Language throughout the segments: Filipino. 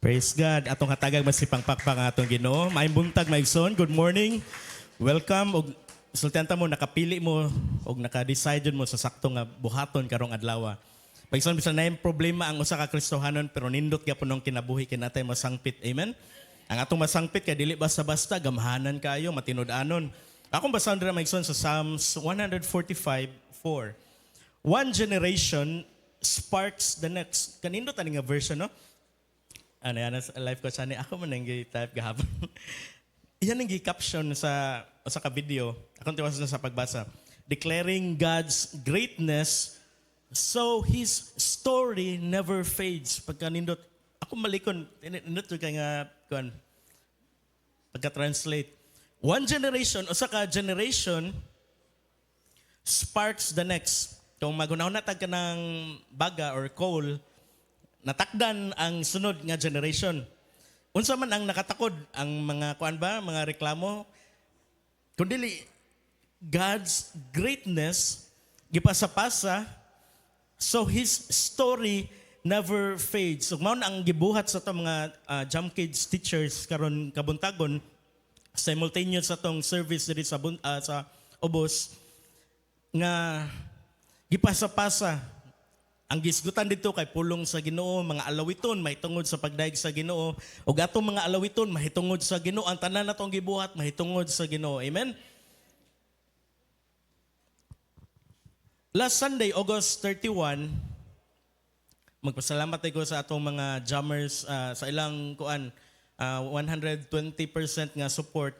Praise God. Atong hatagag masipang pakpang atong Ginoo. Maayong buntag, maigsoon. Good morning. Welcome. Og sultanta mo nakapili mo og naka-decide mo sa saktong nga buhaton karong adlaw. Maigsoon bisan na problema ang usa ka Kristohanon pero nindot gyapon nung kinabuhi kinatay masangpit. Amen. Ang atong masangpit kay dili basta-basta gamhanan kayo matinud-anon. Akong basahan dira maigsoon sa Psalms 145:4. One generation sparks the next. Kanindot ani nga version, no? Ano yan, life coach ani ako man nang type gahapon. Iyan ang caption sa ka-video. Akong tiwas na sa pagbasa. Declaring God's greatness so His story never fades. Pagka nindot, ako malikon, nindot kay nga, pagka-translate. One generation, o sa ka-generation, sparks the next. Kung magunaw na tag ka ng baga or coal, natakdan ang sunod nga generation. Unsa man ang nakatakod ang mga mga reklamo kundi God's greatness gipasa-pasa so His story never fades. So mao na ang gibuhat sa to mga jump kids teachers karon kabuntagon simultaneous sa tong service diri sa ubos nga gipasa-pasa. Ang gisgutan dito kay pulong sa Ginoo, mga alawiton mahitungod sa pagdaig sa Ginoo, ug atong mga alawiton mahitungod sa Ginoo, ang tanan natong gibuhat mahitungod sa Ginoo. Amen. Last Sunday, August 31, magpasalamat ko sa atong mga jammers sa ilang 120% nga support.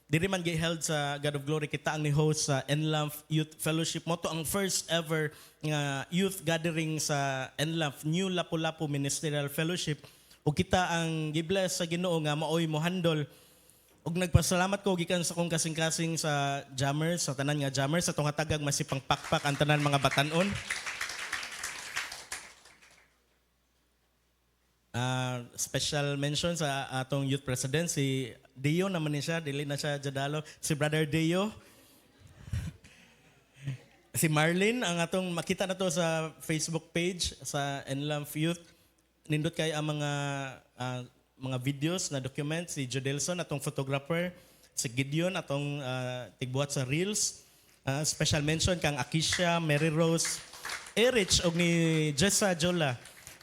Diri man gi-held sa God of Glory kita ang ni-host sa Enlamp Youth Fellowship. Mo to ang first ever nga youth gathering sa Enlamp New Lapu-Lapu Ministerial Fellowship. Ug kita ang gi-bless sa Ginoo nga maoy mo handle. Ug nagpasalamat ko gikan sa kong kasing-kasing sa jammers, sa tanan nga jammers sa tong hatagag masipang pakpak ang tanan mga batanon. Special mention sa atong youth president, si Dio naman ni siya, dili na siya jadalo. Si Brother Dio. Si Marlene, ang atong makita na to sa Facebook page sa Enlamp Youth. Nindot kay ang mga videos na document. Si Jodelson, atong photographer. Si Gideon, atong tigbuhat sa Reels. Special mention kang Akisha, Mary Rose, Erich, og ni Jessa Jola.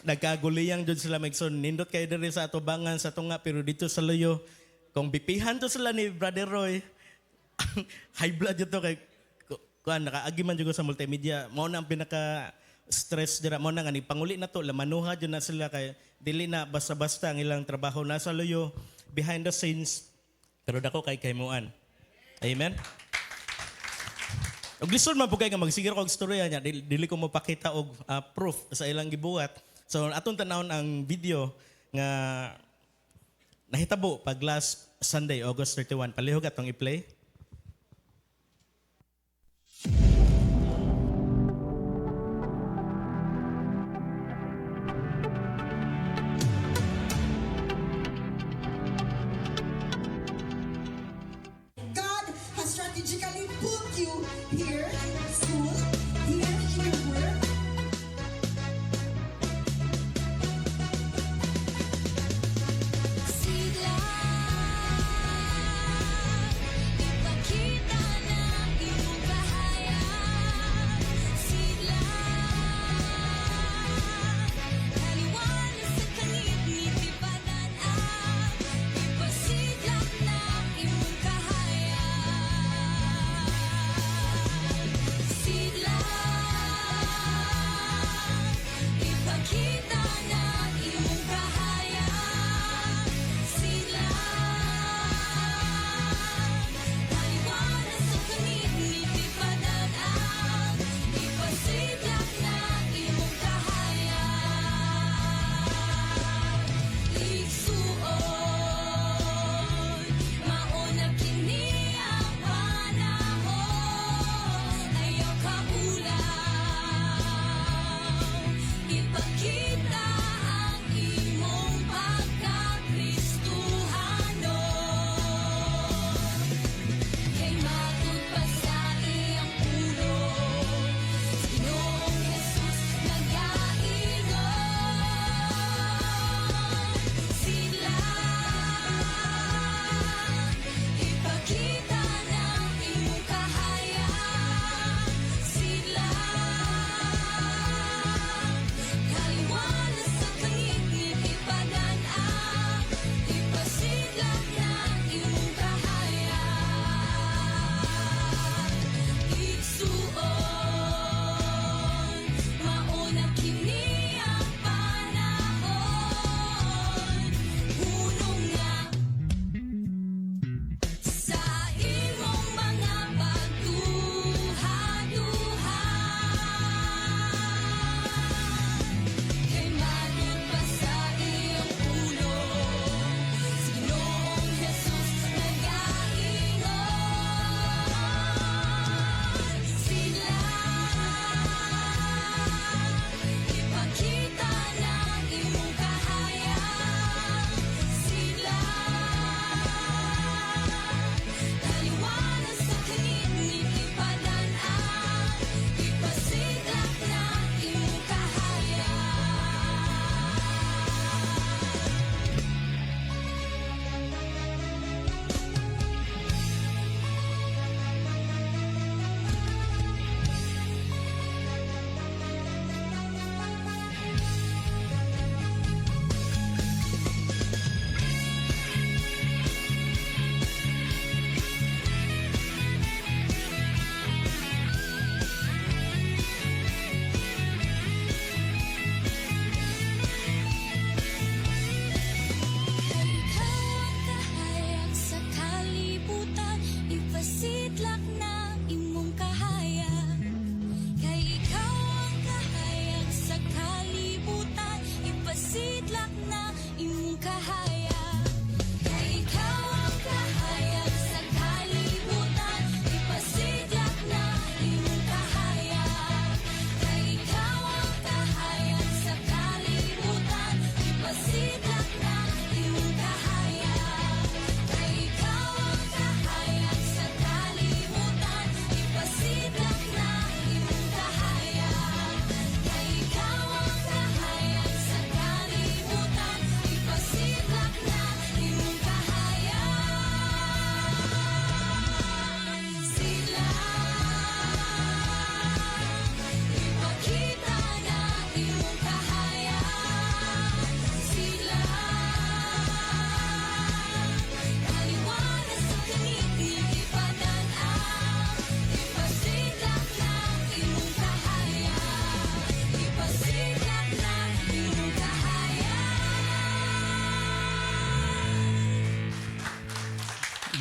Nagkaguliyang dun sila Megson. Nindot kayo diri sa atubangan sa tunga pero dito sa Loyo. Kung bipihan to sila ni Brother Roy, high blood yun to kay nakaagi man dyan sa multimedia. Mao na ang pinaka-stress dira. Mao na nga, panguli na to, lamanuha dyan na sila kay dili na basta-basta ang ilang trabaho. Nasa Loyo, behind the scenes, pero dako kay kaymuan. Amen? Og lisod man po kayo nga magsigiro kong storya niya, dili ko mapakita og proof sa ilang gibuhat. So atong tanawon ang video nga nahitabo pag last Sunday, August 31. Palihog atong i-play. God has strategically put you here in school, here in your work.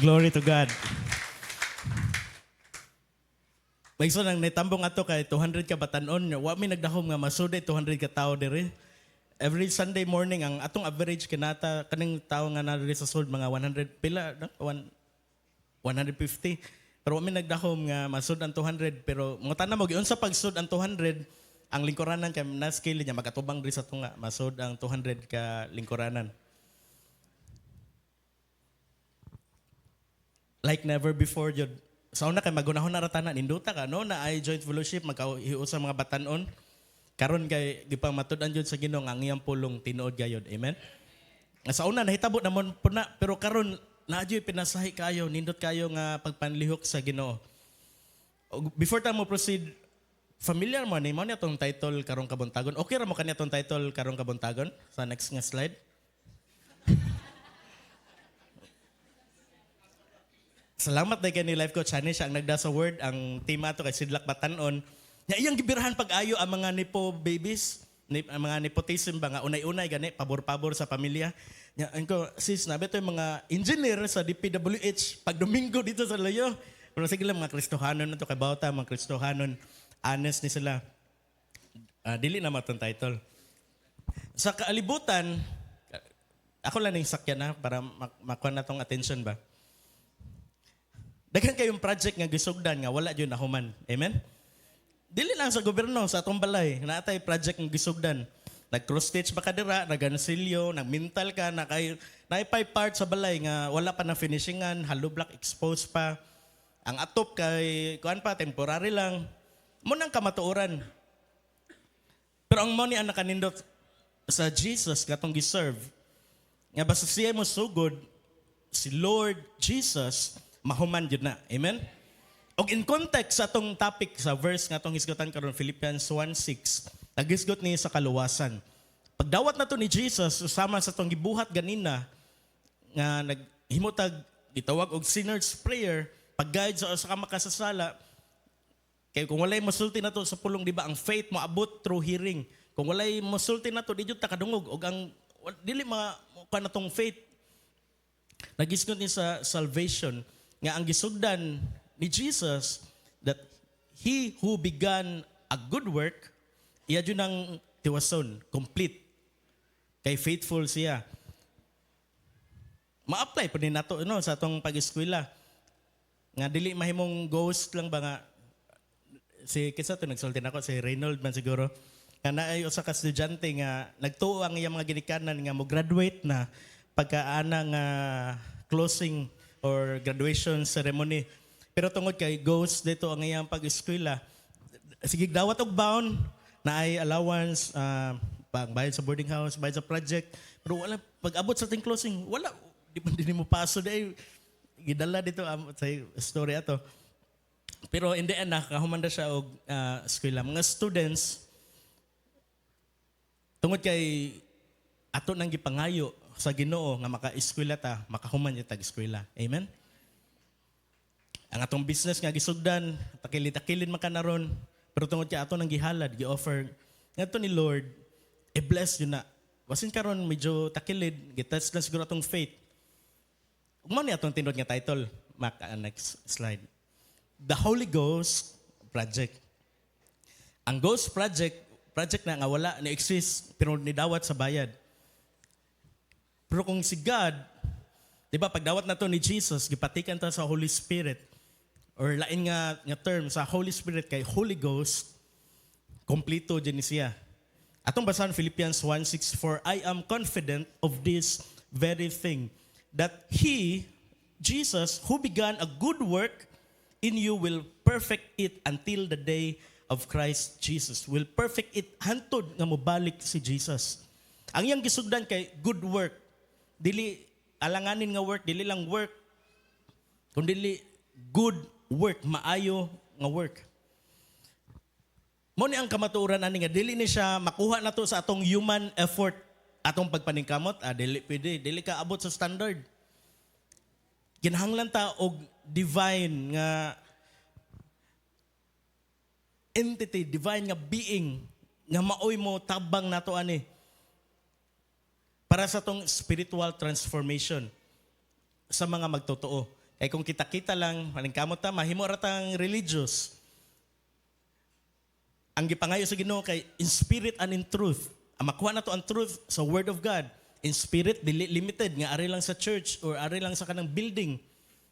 Glory to God. Maigsoon ang nitambong ato kay 200 ka batanon, wa mi nagdahom nga masuday 200 ka tao diri. Every Sunday morning ang atong average kinata kaning tao nga na diri sa sud mga 100 pila no? 150. Pero wa mi nagdahom nga masud ang 200 pero mo tanan mo giun sa pagsud ang 200 ang lingkuranan kay na scale niya magatubang diri sa tunga masud ang 200 ka lingkuranan. Like never before jud. Sa una kay magunahon na ratanan induta ka no na ay joint fellowship magkahiu sa mga batanon. Karon kay gipamatud-an jud sa Ginoo nga ang iyang pulong tinuod gayud. Amen. Sa una nahitabo namon puna pero karon naa jud pinasahi kayo nindot kayo nga pagpanlihok sa Ginoo. Before ta mo proceed, familiar mo ni atong title karong kabuntagon. Okay ra mo kani atong title karong kabuntagon sa next nga slide. Salamat dahil ni Life Coach Hani siya ang nagda sa word. Ang team ato kay Sidlak Batanon. Nya iyang gibirahan pag-ayo ang mga nipo babies, ang mga nepotism ba nga unay-unay gani pabor-pabor sa pamilya. Nya angko sis nabi to yung mga engineer sa DPWH pag Domingo dito sa Layo. Pero sige lang mga Kristohanon na to kay bawta mga Kristohanon honest ni sila. Dili na matong title. Sa kaalibutan ako lang ning sakyan na para makuha na tong attention ba. Daghan kayong project nga gisugdan nga wala jud nahuman. Amen? Dili lang sa gobyerno, sa atong balay, naatay project nga gisugdan. Nag-cross stitch ba ka dira, nag-ansilyo, nag-mental ka, naipay part sa balay nga wala pa na finishingan, hollow block exposed pa. Ang atop kay kuan pa temporary lang. Mo nang kamatuoran. Pero ang mo ni anak kanindot sa Jesus katong giserve. Nga basta siya mo sugod si Lord Jesus mahuman jud na. Amen? Og in context sa atong topic sa verse nga atong hisgotan karon Philippians 1:6, naghisgot ni sa kaluwasan. Pagdawat nato ni Jesus usama sa atong gibuhat ganina nga naghimutag gitawag og sinner's prayer, pag-guide sa usa ka makasasala. Kay kung walay mosulti nato sa pulong di ba ang faith moabot through hearing. Kung walay mosulti nato di jud ta kadungog og ang dili kuan natong faith. Naghisgot ni sa salvation nga ang gisugdan ni Jesus that he who began a good work, iya dyan ang tiwason, complete. Kay faithful siya. Ma-apply pa din nato no, sa atong pag-eskwela. Nga dili mahimong ghost lang ba nga, kinsa to nagsulti nako si Reynold man siguro. Nga naay usa ka estudyante nga nagtuo ang iyang mga ginikanan nga mo graduate na pagkaana nga closing or graduation ceremony. Pero tungod kay ghost dito ang iyang pag-eskwela, sige dawat og bound na ay allowance, bayad sa boarding house, bayad sa project. Pero wala, pag-abot sa ating closing, wala, di mo paso dahil gidala dito sa story ato. Pero in the end, nakahumanda siya og eskwela. Mga students, tungod kay ato nang gipangayo sa Ginoo nga maka-eskwela ta, makahuman niya tag-eskwela. Amen? Ang atong business nga gisugdan, takili-takilin man ka na ron, pero tungod kay ato nang gihalad, gi-offer, nga ito ni Lord, i-bless yun na. Wasin karon medyo takilid, gitouch lang siguro atong faith. Umano ni atong tinod nga title, next slide. The Holy Ghost Project. Ang Ghost project na nga wala, na-exist, pero nidawat sa bayad. Pero kung si God, di ba, pagdawat na to ni Jesus, gipatikan ta sa Holy Spirit, or lain nga term, sa Holy Spirit kay Holy Ghost, kompleto dyan siya. Atong basahan Philippians 1:6, for I am confident of this very thing, that He, Jesus, who began a good work in you will perfect it until the day of Christ Jesus. Will perfect it hantod nga mobalik si Jesus. Ang iyang gisugdan kay good work. Dili alanganin nga work, dili lang work, kundi good work, maayo nga work. Mo ni ang kamatuoran ani nga dili ni siya makuha nato sa atong human effort, atong pagpaningkamot, dili ka abot sa standard. Kinahanglan ta og divine nga entity, divine nga being nga maoy mo tabang nato ani para sa tong spiritual transformation sa mga magtotoo. Kay kung kita-kita lang, maling kamot ta, mahimo ratang religious. Ang gipangayo sa Ginoo kay in spirit and in truth. Ang makuha na to ang truth sa Word of God. In spirit, dili limited nga ari lang sa church or ari lang sa kanang building.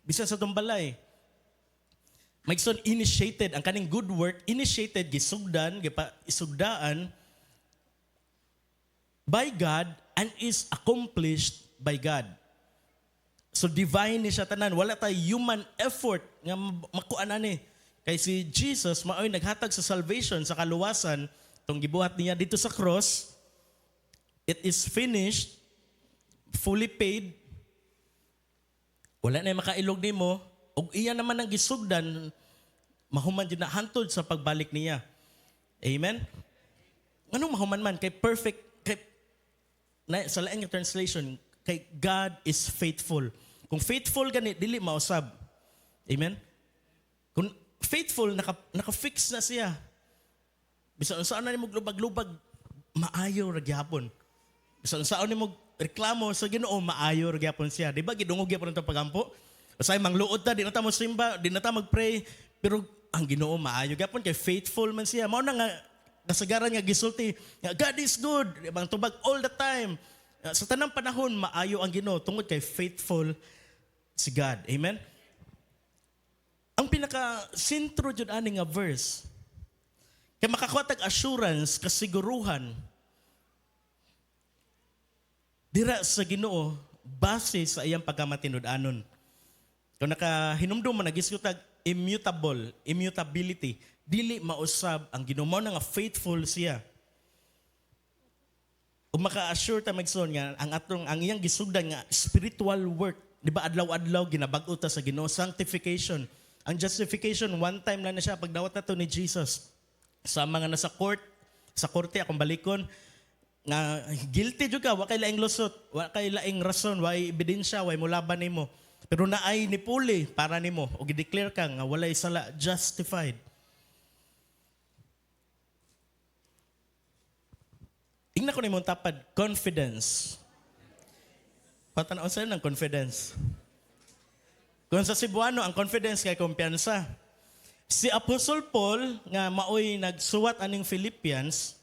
Bisa sa tumbalay. Maigsoon initiated ang kaning good work, initiated gisugdan, isugdaan by God and is accomplished by God. So divine ni siya tanan, wala tay human effort nga makuan ani. Kay si Jesus maoy naghatag sa salvation sa kaluwasan tong gibuhat niya dito sa cross. It is finished, fully paid. Wala na makailog nimo ug iya naman ang gisugdan mahuman jud na hantod sa pagbalik niya. Amen. Anong mahuman man kay perfect kay sa laing nga translation kay God is faithful. Kung faithful gani dili mausab. Amen. Kung faithful naka-fix na siya. Bisan saan na nimo lubag-lubag maayo ra gyapon. Bisan saan nimo reklamo sa Ginoo maayo ra gyapon siya. Di ba gidungog gyapon ang pagampo? Usay mangluod ta di na ta mo simba, di na ta mag-pray, pero ang Ginoo maayo gyapon kay faithful man siya. Mao na nga kasagaran nga gisulti, nga God is good, ibang tubag all the time. Sa tanang panahon maayo ang Ginoo tungod kay faithful si God. Amen. Ang pinaka sentro jud ani nga verse kay makakuha tag assurance, kasiguruhan dira sa Ginoo base sa iyang pagkamatinud-anon. Kung nakahinumdum mo nagisgutag immutability, dili mausab ang Ginoo mao na nga faithful siya. Ug maka-assure ta magson nga ang iyang gisugdan nga spiritual work, di ba adlaw-adlaw ginabag-o ta sa Ginoo, sanctification. Ang justification one time lang na siya pagdawat nato ni Jesus. Sa mga nasa sa korte akong balikon nga guilty jud ka, wa kay laing lusot, wa kay laing rason, wa ebidensya, wa mulaban nimo. Pero naay ni puli para nimo o gi-declare ka nga walay sala, justified. Ingna ko nimong tapad, confidence. Patanaw sa ng confidence. Kung sa Cebuano, ang confidence kay kumpiyansa. Si Apostle Paul, nga maoy nagsuwat aning Philippians,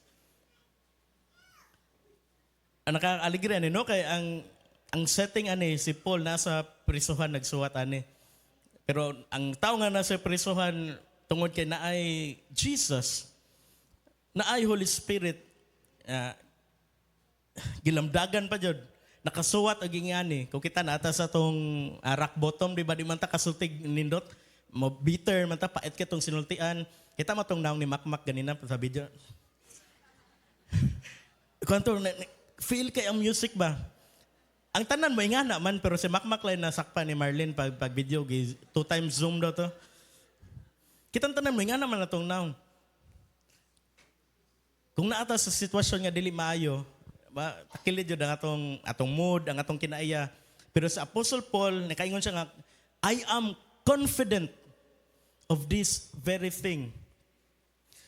nakaaligre ani no kay ang setting ani si Paul nasa prisuhan nagsuwat ani. Pero ang tao nga nasa prisuhan tungod kay naay Jesus, naay Holy Spirit, gilamdagan pa jud. Nakasuwat og ingani. Kung kita nata sa tong rock bottom, di ba di man ta kasultig nindot, mo bitter man ta pait ka tong sinultian. Kita mo tong naong ni Makmak ganina sa video. Kwanto feel kay ang music ba? Ang tanan mo ingana man pero si Makmak lang nasakpa ni Marlene pag video 2 times zoom daw to. Kitang tanan mo ingana man natong naong. Kung naata sa sitwasyon nga dili maayo, takilid yun ang atong mood, ang atong kinaiya. Pero sa Apostle Paul, nakaingon siya nga, I am confident of this very thing.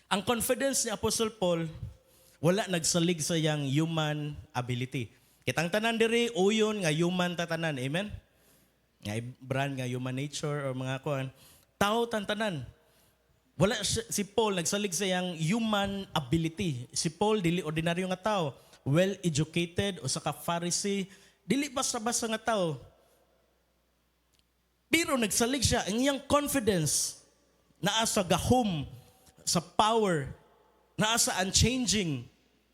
Ang confidence ni Apostle Paul, wala nagsalig sa iyang human ability. Kitang tanan diri, uyon nga human tatanan. Amen? Nga brand nga human nature or mga kuan. Tao tantanan. Wala si Paul nagsalig sa iyang human ability. Si Paul, dili ordinaryo nga tao. Well-educated o saka Pharisee, dili basta-basta nga tao. Pero nagsalig siya, ang iyang confidence, naa sa gahom, sa power, naa sa unchanging,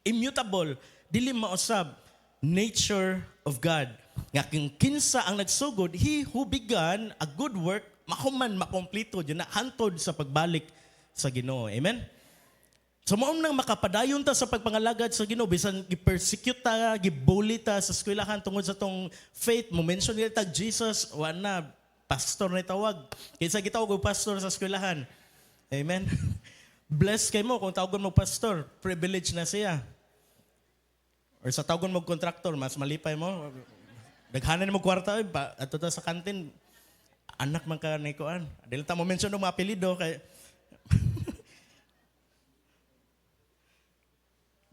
immutable, dili mausab, nature of God. Nga kung kinsa ang nagsugod, he who began a good work, mahuman, makomplito, yun na hantod sa pagbalik sa Ginoo. Amen? So maong nang makapadayon ta sa pagpangalagad sa Ginoo, bisan gi-persecute ta, gi-bully ta sa eskwelahan tungod sa tong faith, mo mention nila tag Jesus, wa na pastor na tawag. Kinsa gitawag og pastor sa eskwelahan. Amen. Bless kay mo kung tawagon mo pastor, privilege na siya. Or sa tawagon mo contractor, mas malipay mo. Daghanan mo kwarta ato ta sa kantin. Anak man ka ni kuan. Dili ta mo mention og mga apelyido kay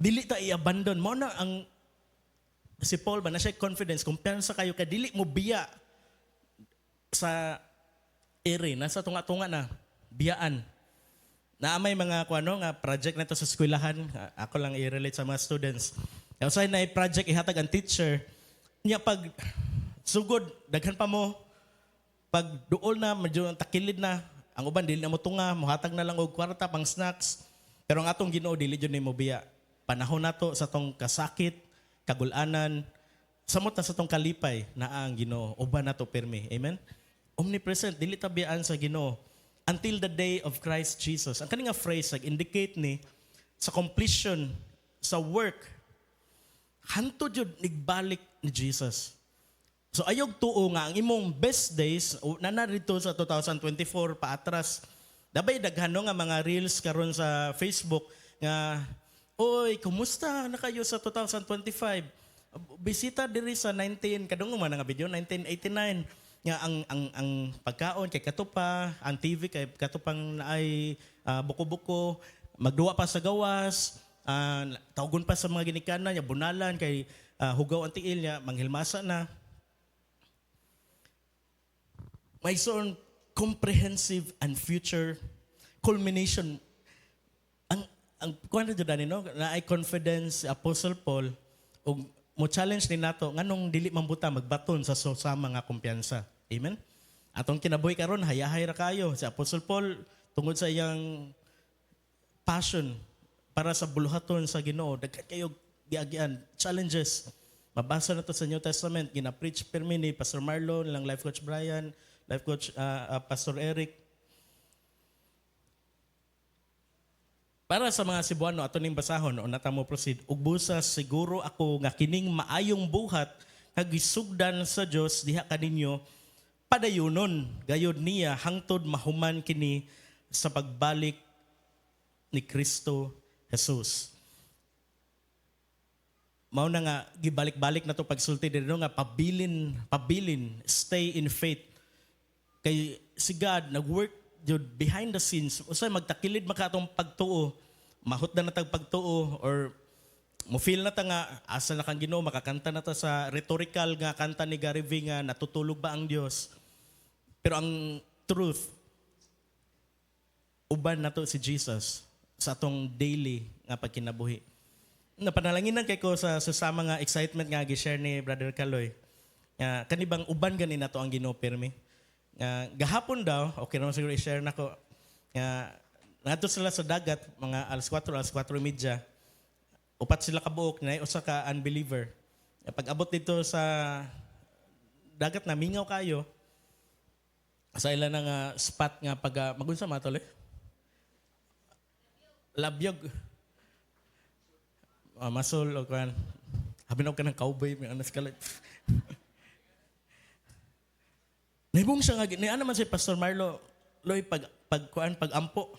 dili ta i-abandon. Mao na ang si Paul ba na siya confidence, kumpiyansa kayo kay dili mo biya. sa ere nasa tunga-tunga na biyaan na may mga kuano nga project na to sa eskwelahan. Ako lang i-relate sa mga students. Usay na project ihatag ang teacher niya pag sugod daghan pa mo pag duol na medyo takilid na ang uban dili na mo tunga mohatag na lang og kwarta pang snacks pero ang atong Ginoo dili jud nimo biya panahon nato sa tong kasakit kagulanan samot na sa tong kalipay na ang Ginoo uban nato permi amen omnipresent dili ta biyaan sa Ginoo until the day of Christ Jesus ang kaninga phrase nag-indicate ni sa completion sa work hanto jud nigbalik ni Jesus. So ayog tuo nga ang imong best days na narito sa 2024 paatras. Dabay daghan nga mga reels karon sa Facebook nga oy kumusta na kayo sa 2025? Bisita diri sa 19 kadung man nga video 1989 nga ang pagkaon kay katupa, ang TV kay katupang naay buko-buko, magduwa pa sa gawas, tawgon pa sa mga ginikanan niya bunalan kay hugaw ang tiil niya manghilmasa na. May son comprehensive and future culmination. Ang kuan na jud no na ay confidence si Apostle Paul og mo challenge ni nato nganong dili mambuta magbaton sa susama nga kumpiyansa. Amen. Atong kinabuhi karon hayahay ra kayo si Apostle Paul tungod sa iyang passion para sa buluhaton sa Ginoo daghan kayo giagian challenges. Mabasa na to sa New Testament gina-preach permi ni Pastor Marlon lang life coach Brian life coach Pastor Eric. Para sa mga Cebuano ato ning basahon o nata mo proceed ug busa siguro ako nga kining maayong buhat nga gisugdan sa Dios diha kaninyo padayunon gayud niya hangtod mahuman kini sa pagbalik ni Kristo Jesus. Mao na nga gibalik-balik na to pagsulti diri nga pabilin stay in faith. Kay si God nag-work jud behind the scenes usay magtakilid makatong pagtuo mahut na tag pagtuo or mo feel na ta nga asa na kang Ginoo makakanta na ta sa rhetorical nga kanta ni Gary V nga natutulog ba ang Dios pero ang truth uban nato si Jesus sa atong daily nga pagkinabuhi. Napanalanginan kay ko sa susama nga excitement nga gi-share ni Brother Kaloy. Kanibang uban gani nato ang Ginoo permi. Gahapon daw, okay naman siguro i-share na ko. Ngadto sila sa dagat, mga alas 4:30. Upat sila kabuok na usa ka unbeliever. Pag abot dito sa dagat na mingaw kayo, sa ila na nga spot nga pag magunsa matol labyog. Masol o kan. Habinaw ka ng cowboy, may anas ka Naibong siya nga, niya naman si Pastor Marlo, Loy, pag ampo.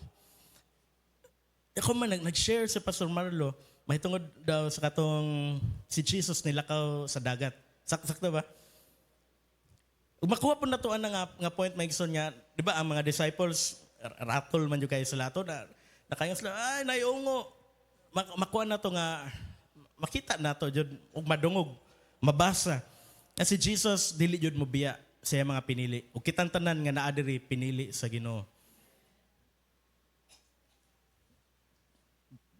Ako man, nag-share si Pastor Marlo, mahitungod daw sa katong si Jesus nilakaw sa dagat. Sakto ba? Makuha po na to nga point, Maigson niya, di ba ang mga disciples, ratol man yung kayo sa lato, na kayong sila, ay, naiungo. Makuha na to nga, makita na to, jud, ug madungog, mabasa. Na si Jesus, dili jud mo biya sa mga pinili. O kitang tanan nga naa diri pinili sa Ginoo.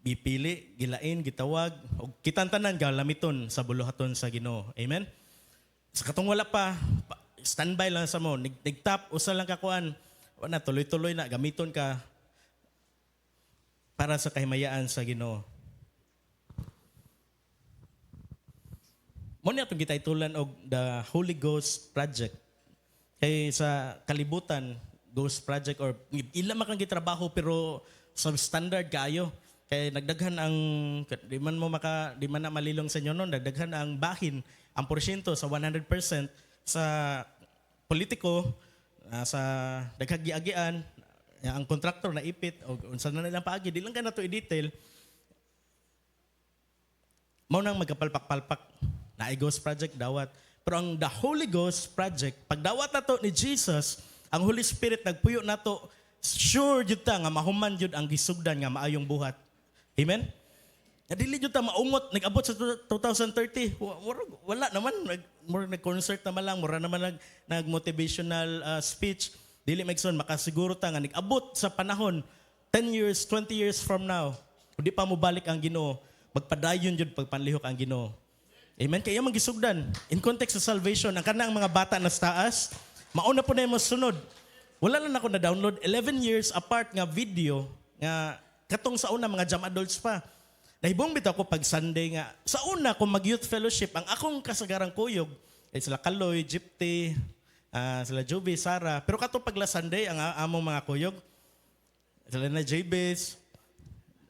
Bipili, gilain, gitawag, o kitang tanan galamiton sa buluhaton sa Ginoo. Amen? Sa katong wala pa, standby lang sa mo. Nigtap, usa lang kakuan. Wala, tuloy-tuloy na, gamiton ka para sa kahimayaan sa Ginoo. Mo niya itong gitaytulan og the Holy Ghost Project. Kay sa kalibutan, Ghost Project or ila makang gitrabaho pero sa standard kayo. Kay nagdaghan ang di man na malilong sa inyo noon, nagdaghan ang bahin, ang porsyento sa 100% sa politiko, sa daghagiagian, ang kontraktor na ipit o unsa na nilang paagi, di lang ka na to i-detail. Mao nang magkapalpak-palpak na Ghost Project dawat. Pero ang the Holy Ghost Project, pag dawat na to ni Jesus, ang Holy Spirit nagpuyo na to, sure jud ta nga mahuman jud ang gisugdan nga maayong buhat. Amen? Dili jud ta maungot nag-abot sa 2030. Wala naman nag-concert naman lang, mura naman nag-motivational speech. Dili magson makasiguro ta nga nag-abot sa panahon 10 years, 20 years from now. Kung di pa mo balik ang Ginoo, magpadayon jud pagpanlihok ang Ginoo. Amen. Kaya magisugdan. In context sa salvation, ang kanang mga bata na sa taas, mauna po na yung sunod. Wala lang ako na-download 11 years apart nga video nga katong sa una mga jam adults pa. Nahibong bitaw ko pag Sunday nga. Sa una, kung mag-youth fellowship, ang akong kasagarang kuyog, sila Kaloy, Gypty, sila Joby, Sarah. Pero kato pagla Sunday, ang among mga kuyog, sila na Jabez,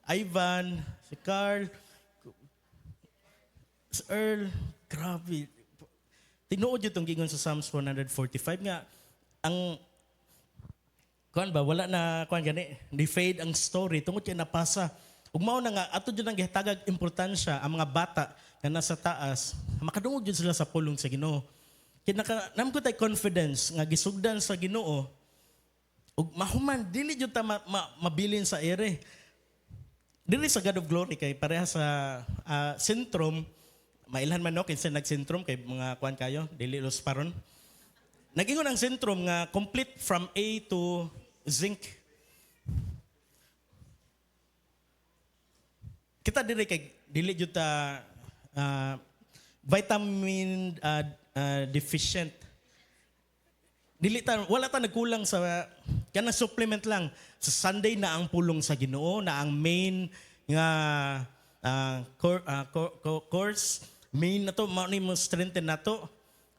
Ivan, si Carl, si Earl, grabe. Tinuod yun itong gingon sa Psalms 145 nga, ang kuan ba, wala na, kuan gani, di-fade ang story, tungod kaya napasa. Ug mao na nga ato jud ang gihitagag importansya ang mga bata nga nasa taas, makadungog jud sila sa pulong sa Ginoo. Kaya namko tay confidence nga gisugdan sa Ginoo ug mahuman dili jud ta mabilin sa ere. Dili sa God of Glory kay pareha sa sentrum, mailhan man no kinsa nag-sentrum kay mga kuan kayo, dili los paron. Nagingon ang sentrum nga complete from A to zinc. Kita dili jud ta vitamin deficient. Wala ta nagkulang sa kana supplement lang. Sa Sunday na ang pulong sa Ginoo, na ang main nga course, main na to, mao ni mo strengthen nato.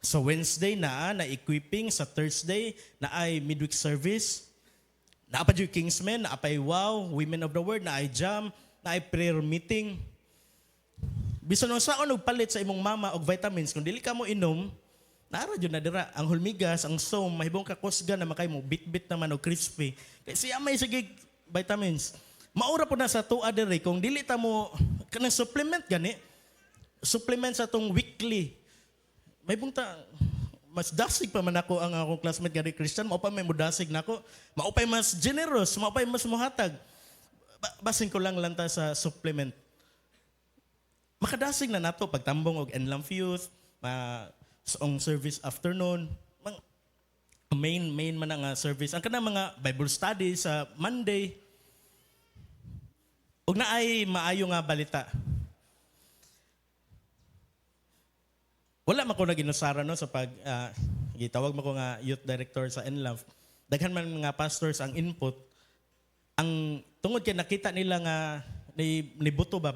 Sa Wednesday na equipping, sa Thursday na ay midweek service. Na pa jud Kingsmen, na pay wow, Women of the Word, na ay jam, na ay prayer meeting. Bisan no saon og palit sa imong mama og vitamins kung dili ka mo inom, nara jud na dira ang hulmigas, ang som, mahibong ka kusga na makay mo bit-bit naman og crispy. Kay siya may sige vitamins. Maura po na sa tuwa diri kung dili ta mo kanang supplement gani. Supplement sa tong weekly. Mahibong ta mas dasig pa man ako ang akong classmate gani Christian, mao pa may mudasig nako. Mao pa mas generous, mao pa mas muhatag. Basin ko lang ta sa supplement. Makadasig na nato pagtambong og Enlamp Youth, ang service afternoon, main man ang service. Ang kanang mga Bible study sa Monday. Ug naay maayo nga balita. Wala man ko na ginusara no sa pag gitawag mo ko nga youth director sa Enlamp. Daghan man mga pastors ang input. Ang tungod kay nakita nila nga ni buto ba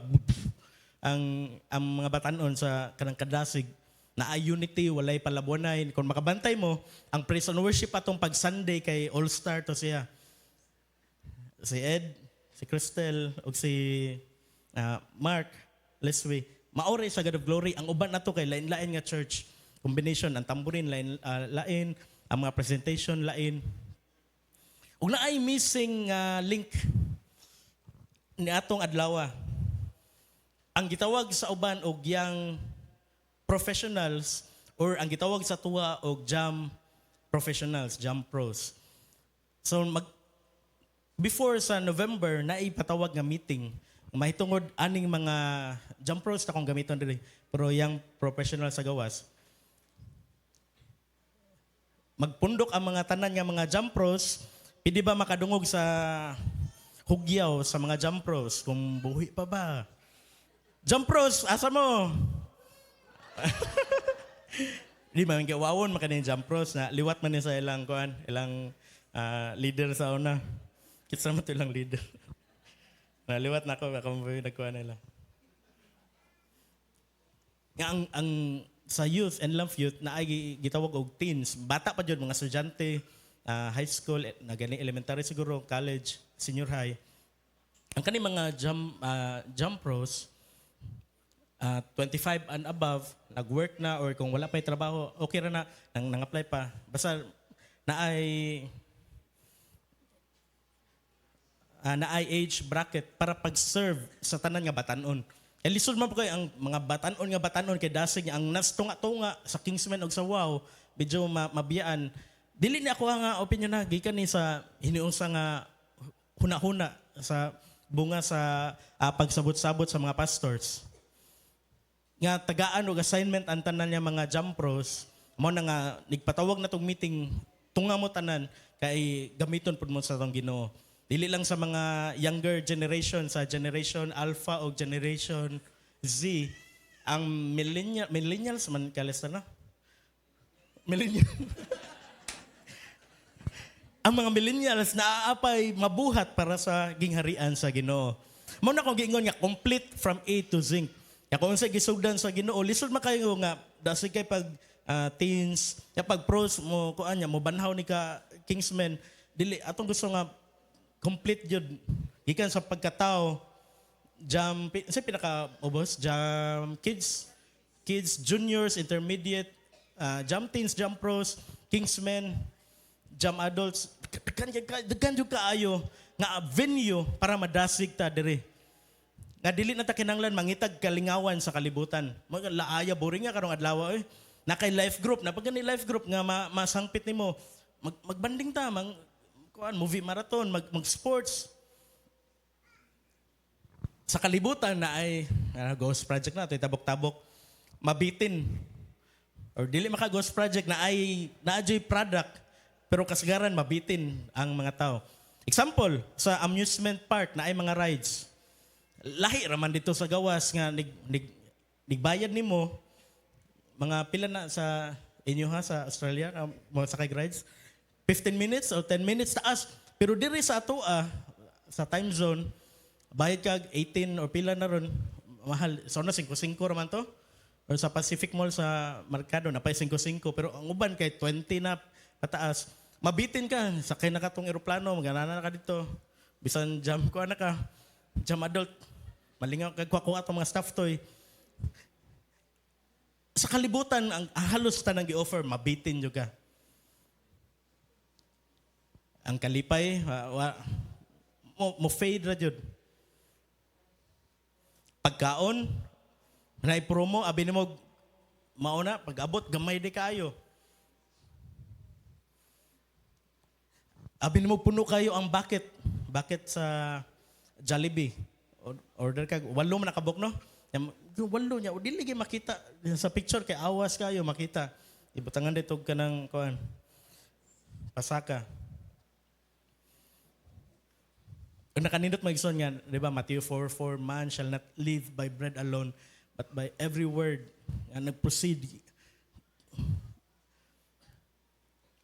ang mga batanon sa kanang kadasig na ay unity, walay palabuanay. Kung makabantay mo, ang praise and worship atong pag Sunday kay all-star to siya. Si Ed, si Cristel, o si Mark, Leslie. Maore sa God of Glory. Ang uban na to kay lain-lain nga church. Combination, ang tamburin, lain, ang mga presentation, lain. Ug na ay missing link ni atong adlaw. Ang gitawag sa uban og yang professionals or ang gitawag sa tuwa og jam professionals, jam pros. So before sa November na ipatawag nga meeting, mahitungod aning mga jam pros ta kong gamiton diri, pero yang professional sa gawas. Magpundok ang mga tanan nga mga jam pros, pwede ba makadungog sa hugyaw sa mga jam pros kung buhi pa ba? Jam pros, asa mo? Di man gawawon makanin jam pros na liwat man ni sa ilang kuan, ilang leader sa una. Kitsa mo to ilang leader. Na liwat na ako baka mo nagkuan nila. Nga ang sa youth and love youth na ay gitawag og teens, bata pa jud mga estudyante, high school, na gani elementary siguro, college, senior high. Ang kani mga jam pros 25 and above, nag-work na or kung wala pa'y trabaho, okay ra na, nang-apply pa. Basta naay age bracket para pag-serve sa tanan nga batanon. Lisod man po kayo ang mga batanon kay dasig ang nas tunga-tunga sa Kingsmen og sa Wow, medyo mabiyaan. Dili ni ako nga opinion na gikan ni sa hiniusa nga huna-huna sa bunga sa pagsabot-sabot sa mga pastors. Nga tagaan og assignment ang tanan niya mga jump pros, mo na nga nigpatawag na tong meeting tunga mo tanan kay gamiton pud mo sa tong Ginoo. Dili lang sa mga younger generation, sa generation Alpha o generation Z, ang millennials man kalista na. Millennial. Ang mga millennials naaapay mabuhat para sa gingharian sa Ginoo. Mao na kong giingon nga complete from A to Z. Ya kung sa gisugdan sa Ginoo, lisod makayo nga dasi kay pag teens, ya pag pros mo kuan nya mo banhaw ni ka Kingsmen, dili atong gusto nga complete jud gikan sa pagkatao jam sa pinaka ubos jam kids juniors intermediate jam teens jam pros Kingsmen jam adults daghan jud kaayo nga venue para madasig ta diri. Nga dili na ta kinahanglan mangitag kalingawan sa kalibutan. Mga laaya boring nga karong adlaw eh. Na kay life group, na pag gani life group nga masangpit nimo, magbanding ta, movie marathon, mag sports. Sa kalibutan na ay ghost project na ito, tabok-tabok, mabitin. Or dili maka ghost project na ay na-enjoy product, pero kasagaran mabitin ang mga tao. Example, sa amusement park na ay mga rides. Lahi raman dito sa gawas nga nigbayad nimo mga pila na sa inyo ha sa Australia mo sa kay rides 15 minutes o 10 minutes taas pero diri sa ato sa time zone bayad kag 18 or pila na ron mahal so na 5-5 raman to or sa Pacific Mall sa Mercado na pa 5-5 pero ang uban kay 20 na pataas mabitin ka sakay na katong eroplano maganana ka dito bisan jam ko na ka jam adult malingaw kay kuha atong mga staff toy. Sa kalibutan ang halos tanang gi-offer mabitin jud ka. Ang kalipay mo fade ra jud. Pagkaon na promo abi nimo mauna pag-abot gamay di kayo. Abi nimo puno kayo ang bucket sa Jollibee. Order ka, 8 man nakabok, no? 8 niya, o dili makita sa picture kay awas kayo makita. Ibutangan dito ka ng pasaka. Kung nakanindot mo igsoon nga, di ba, Matthew 4:4, man shall not live by bread alone, but by every word nga nag-proceed.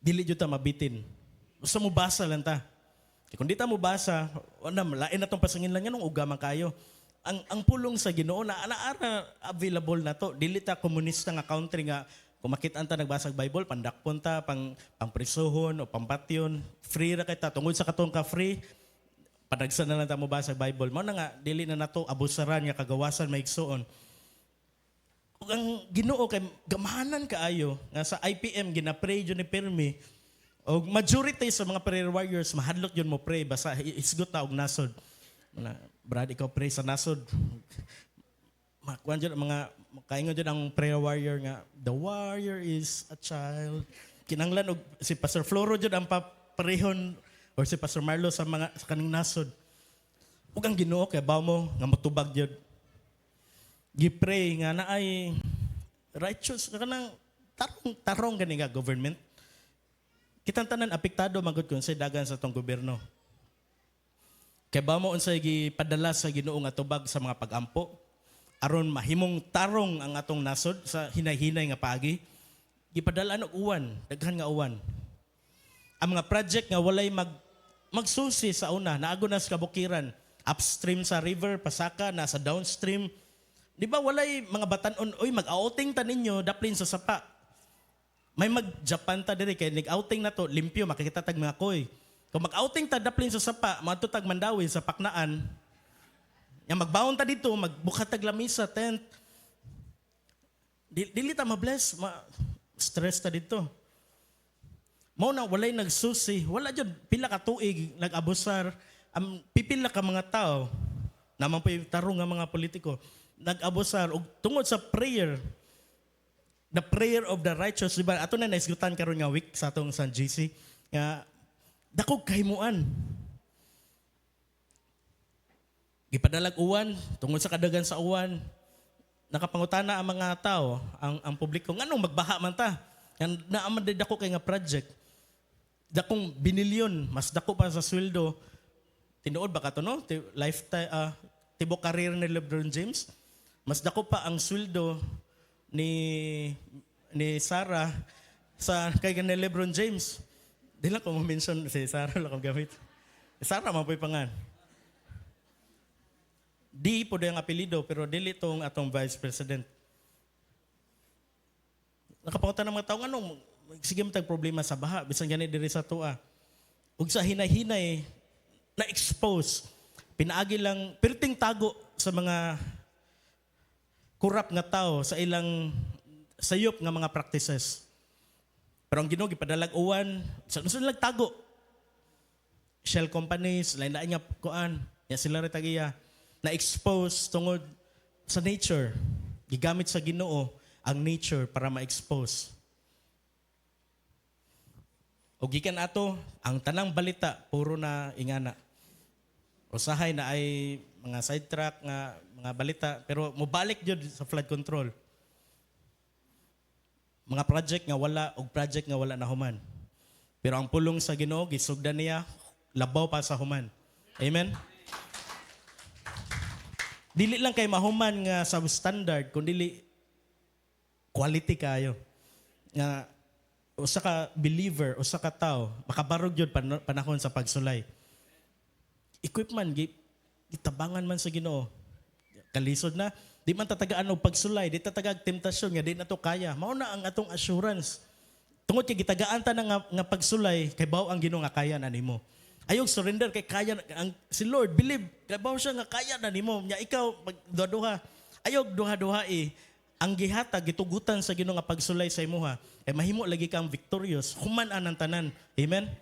Dili jud ta mabitin. Basta mo basa lang ta. Kung di ta mo basa, lain na itong pasangin lang yan, uga man kayo. Ang pulong sa Ginoo na ara available na to. Dili ta komunista nga country nga kung makitaan ta nagbasag Bible, pandakpon ta, pang prisuhon o pampatyon, free ra kay ta. Tungod sa katong ka free, padagsan na lang ta mo basag Bible. Mao na nga, dili na nato abusaran nga kagawasan maigsuon. Ug ang Ginoo kay gamahanan kaayo nga sa IPM gina-pray jud ni Permi. O majority sa mga prayer warriors, mahadlok yun mo pray, basta isgot na og nasod. Brad, ikaw pray sa nasod. Makuan dyan, kaingon dyan ang prayer warrior nga, the warrior is a child. Kinanglan, og si Pastor Floro dyan ang paparehon, or si Pastor Marlo sa kaning nasod. Ug ang Ginoo kay bawo mo, nga motubag dyan. Gipray nga na ay righteous, kanang tarong gani nga government. Kitang tanan apektado magud kun sa dagan sa tong gobyerno. Kay ba mo unsay gipadala sa Ginoo nga tubag sa mga pagampo aron mahimong tarong ang atong nasod sa hinay-hinay nga paagi. Gipadala og uwan, daghan nga uwan. Ang mga project nga walay magsusi sa una, naago na sa kabukiran, upstream sa river, pasaka na sa downstream. Di ba walay mga batan-on, oy mag-outing ta ninyo daplin sa sapa. May mag-Japan ta diri kay nag-outing na to, limpyo, makikita tag mga koy. Kung mag-outing ta daplin sa sapa, madto tag Mandawi sa Paknaan, yang magbaon ta dito, magbukat tag lamisa, tent. Dili ta ma-bless, stress ta dito. Mao na walay nagsusi, wala jud pila ka tuig nag-abusar, pipila ka mga tao, naman po yung tarong nga mga politiko, nag-abusar ug tungod sa prayer. The prayer of the righteous, diba? Ato na naisgutan karon nga week sa atong San GC. Nga, dakog kahimuan. Gipadalag uwan, tungod sa kadagan sa uwan, nakapangutana ang mga tao, ang publiko, nganong magbaha man ta? Yan, naaman din ako kay nga project. Dakong binilyon, mas dako pa sa sweldo. Tinuod ba ka to, no? Lifetime, tibok career ni LeBron James. Mas dako pa ang sweldo ni Sarah sa kay ni LeBron James. Di lang ko ma-mention si Sarah lang akong gamit. Sarah mapoy pangan. Di po ang apelido pero dili tong atong vice president. Nakapangutan ng mga tao anong sige matag problema sa baha bisan gani diri sa tua. Ug sa hinay-hinay na expose pinaagi lang perting tago sa mga kurap nga tao sa ilang sayop nga mga practices. Pero ang Ginoo gipadalag uwan sa lang tago. Shell companies lain-lain nga kuan ya sila rin tagiya na expose tungod sa nature. Gigamit sa Ginoo ang nature para ma-expose. O gikan ato, ang tanang balita puro na ingana. Usahay na ay mga sidetrack nga mga balita pero mobalik jud sa flood control. Mga project nga wala og project nga wala na human. Pero ang pulong sa Ginoo gisugdan niya labaw pa sa human. Amen. Dili lang kay mahuman nga substandard, kundi quality kayo. Nga usa ka believer, usa ka tao, makabarog yun panahon sa pagsulay. Equipment, gitabangan man sa Ginoo. Kalisod na, di man tatagaan og pagsulay, di tatagag temptasyon nga di na to kaya. Mao na ang atong assurance. Tungod kay gitagaan ta na nga pagsulay, kay bawo ang Ginoo nga kaya na nimo. Ayog surrender kay kaya si Lord believe kay bawo siya nga kaya na nimo nya ikaw magduha-duha ayog duha-duha ang gihatag gitugutan sa Ginoo nga pagsulay sa imuha kay mahimo lagi kang victorious human anang tanan. Amen.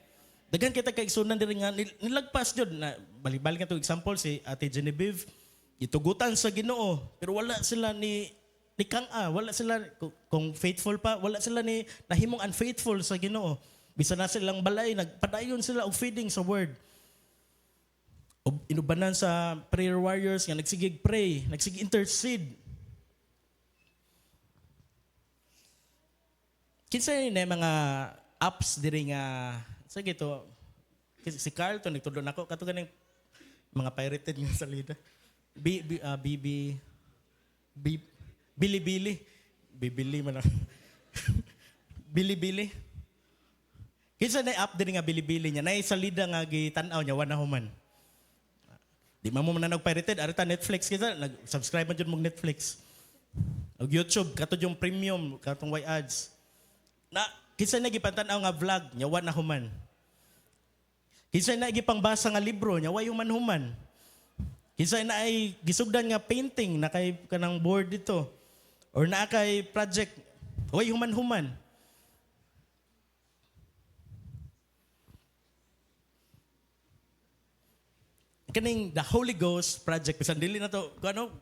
Daghan kita kay igsunan diri nga nilagpas jud na balik-balik nga to example si Ate Genevieve gitugutan sa Ginoo pero wala sila ni Kang-a, wala sila kung faithful pa wala sila ni nahimong unfaithful sa Ginoo. Bisa na silang balay, nagpadayon sila og feeding sa word. O inubanan sa prayer warriors nga nagsigig pray, nagsigig intercede. Kinsa ni mga apps diri nga sige to si Carlton nagtudlo nako kato ganing mga pirated nga salida. Bilibili. Bibili man. Bilibili. Kinsa na app din nga bilibili niya, na salida nga gitanaw niya, wana human. Di man mo mananag pirated, arita Netflix, kinsa, nag-subscribe man dyan mong Netflix. O YouTube, katod yung premium, katong Y ads. Na, kinsa na gipantanaw nga vlog niya, wana human. Kinsa na gipangbasa nga libro niya, way human. Kinsa na ay gisugdan nga painting, na kay kanang board dito. Or na kay project, way human. Kaning the Holy Ghost project bisan dili na to ano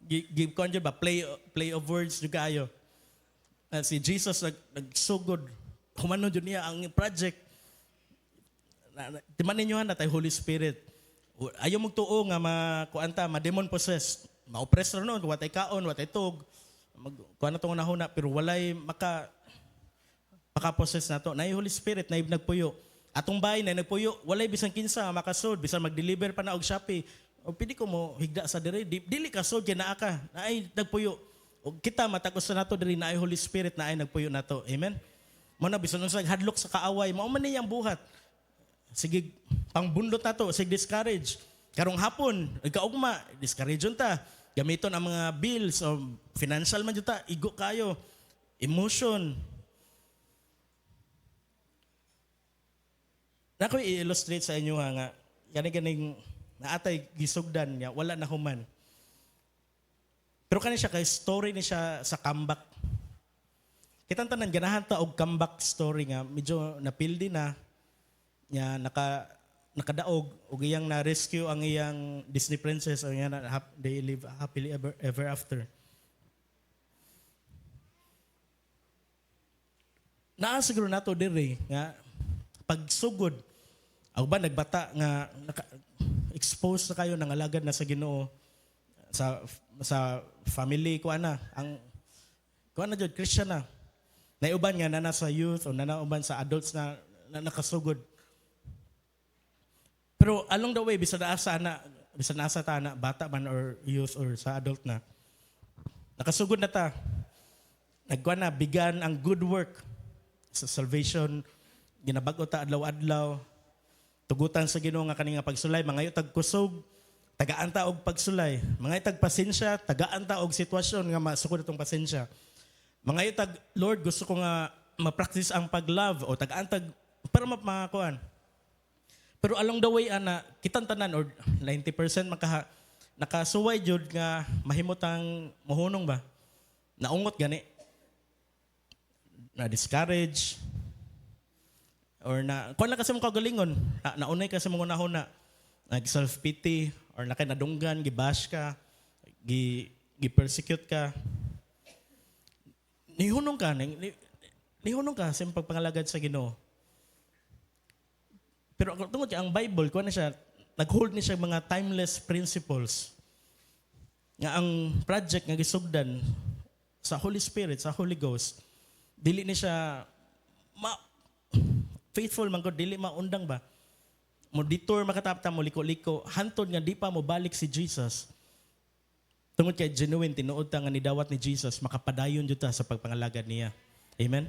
give conjure ba play of words jud kaayo. Si Jesus nagsugod humano jud niya ang project. Timan ninyo na tay Holy Spirit. Ayo magtuo nga makuanta ma-demon possessed. Ma-oppress ra no watay kaon, watay tug. Kuan na tong nahuna pero walay maka-possess nato. Nay Holy Spirit na nagpuyo. Atong bahay na nagpuyo, walay bisan kinsa makasod, bisan mag-deliver pa na og Shopee. O pili ko mo higda sa diri, dili ka sod kay naa ka. Naay nagpuyo. O kita matagos sa nato diri naay Holy Spirit naay nagpuyo nato. Amen. Mo na bisan unsa hadlok sa kaaway, mao man niyang buhat. Sige pangbundot nato, sige discourage. Karong hapon, ikaugma, discourage ta. Gamiton ang mga bills o financial man jud ta, igo kayo. Emotion. Nako i-illustrate sa inyo nga ganing naatay gisugdan niya wala na human. Pero kani siya kay story ni siya sa comeback. Kitang tanan ganahan ta og comeback story nga medyo napildi na nya nakadaog og iyang na rescue ang iyang Disney princess o iyang they live happily ever after. Naa siguro nato diri nga pagsugod. Ako ba nagbata nga exposed na kayo, nangalagad na sa Ginoo, sa family ko ana, ang ko ana jud Christian na. Naiuban nga na sa youth o nanauban sa adults na nakasugod. Pero along the way, bisan asa ta na, bata man or youth or sa adult na, nakasugod na ta. Nagkuha na, bigan ang good work sa salvation, ginabag-o ta adlaw-adlaw, tugutan sa Ginoo nga kaninga pagsulay, mga tag kusog, tagaan ta og pagsulay, mga tag pasensya, tagaan ta og sitwasyon nga masukod atong pasensya. Mga tag Lord, gusto ko nga ma-practice ang pag-love o tagaan tag para makuan. Pero along the way ana kitang tanan or 90% nakasuway jud nga mahimutang mohunong ba. Naungot gani. Na discourage or na kuan lang kasi mo kagalingon. Naunay kasi mo nahuna. Nag self pity or na kay nadunggan, gibash ka, gi-persecute ka. Nihunong ka sa pagpangalagad sa Ginoo. Pero tungod ang Bible, kuha na siya, nag-hold ni siya mga timeless principles. Nga ang project nga gisugdan sa Holy Spirit, sa Holy Ghost, dili ni siya faithful man ko, dili maundang ba? Mo detour makatapta mo liko-liko, hantod nga di pa mo balik si Jesus. Tungod kay genuine, tinuod ta nga nidawat ni Jesus, makapadayon jud ta sa pagpangalagad niya. Amen?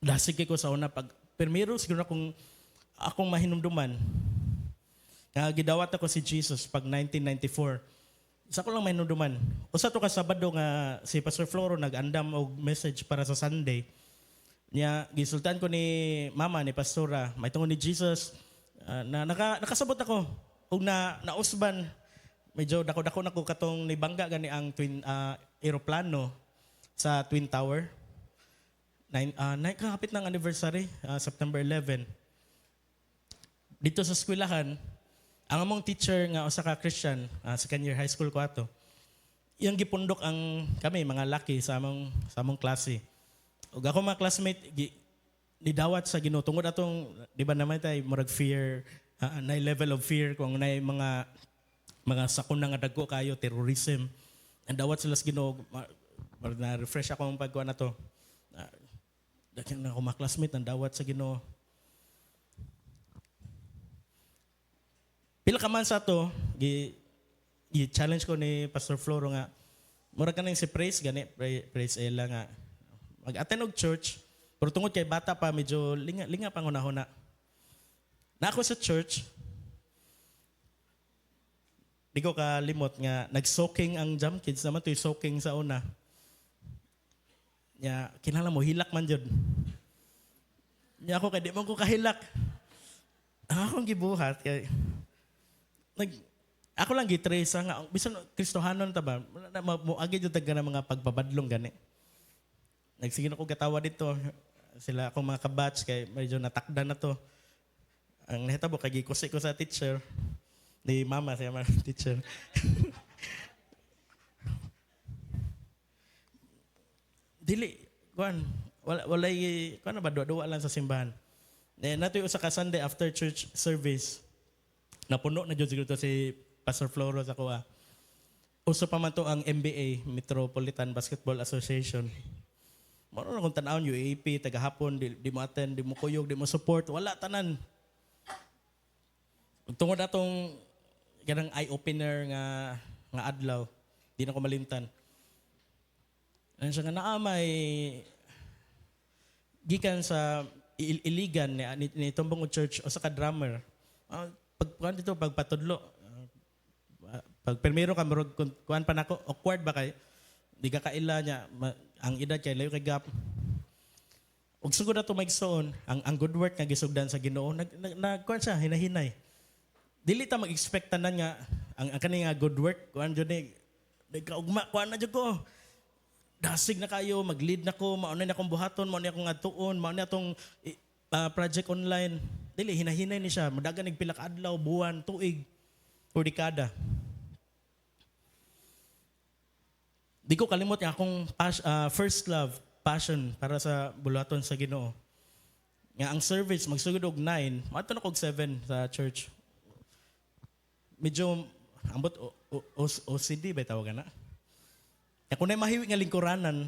Dasig ko sa una, permiro siguro akong mahinumduman, nga gidawat ako si Jesus pag 1994. Isa ko lang mahinumduman. Usa to ka Sabado nga si Pastor Floro nag-andam og message para sa Sunday. Niya, gisultan ko ni Mama, ni Pastora, may tungod ni Jesus, na nakasabot ako, og nausban, medyo dako-dako na ko katong nibangga gani ang twin aeroplano sa Twin Tower. Kahapit ng anniversary, September 11. Dito sa eskwelahan, ang among teacher nga usa ka Christian, second year high school ko ato. Iyang gipundok ang kami mga laki sa among klase. Ug ako mga classmate nidawat sa Ginoo tungod atong di ba naman tay murag fear, na level of fear kung na mga sakuna nga dagko kayo, terrorism. Ang dawat sila sa Ginoo, na-refresh ako ang pagkuha na to. Dakin na ako mga classmate, ang dawat sa Ginoo. Pila ka man sa to, i-challenge ko ni Pastor Floro nga, mura ka nang si Praise, gani, Praise Ella nga, mag-attend og church, pero tungod kay bata pa, medyo linga pang una-una. Na ako sa church, di ko kalimot nga, nag-soaking ang jam kids naman to soaking sa una. Nya, kinala mo, hilak man jud. Nya ako, kaya di mo ko kahilak. Akong gibuhat, kaya, ako lang gitrace nga, bisan Kristohanon ta ba, muagi jud tag mga pagpabadlong gani. Nagsige na ko gatawa dito, sila akong mga kabatch, kay medyo natakdan na to. Ang nahitabo, kay gikusi ko sa teacher, ni Mama, siya mga teacher. Dili, walay, kuan ba, duwa lang sa simbahan. Nato yung usa ka Sunday after church service, napuno na dyan siguro si Pastor Floro sa kuha. Uso pa man to ang MBA, Metropolitan Basketball Association. Maro na kung tanawon, UAP, tagahapon, di mo attend, di mo kuyog, di mo support, wala tanan. Tungod atong ganang eye-opener nga adlaw, di na ko malimtan. Ano siya nga naamay, gikan sa iligan ni Tumbong Church o sa ka-drummer. Pagpatudlo, pag permiro ka, kuhan pa na ako, awkward ba kay, di ka kaila niya, ang edad kay layo kay gap. Ug sugod na ito maigsoon, ang good work nga gisugdan sa Ginoo, kuhan siya, hinahinay. Dili ta mag-expect tanan nga ang kani nga good work kuan jud ni kaugma kuan na jud ko. Dasig na kayo, mag-lead na ko, mao na akong buhaton, mao na akong adtuon, mao na atong project online. Dili hinahinay ni siya, madagan nagpila ka adlaw, buwan, tuig o dekada. Di ko kalimot ang akong first love, passion para sa bulaton sa Ginoo. Nga ang service magsugod og 9, maadto na kog 7 sa church. medyo ambot OCD ba tawag na? Kung na mahiwi nga lingkuranan,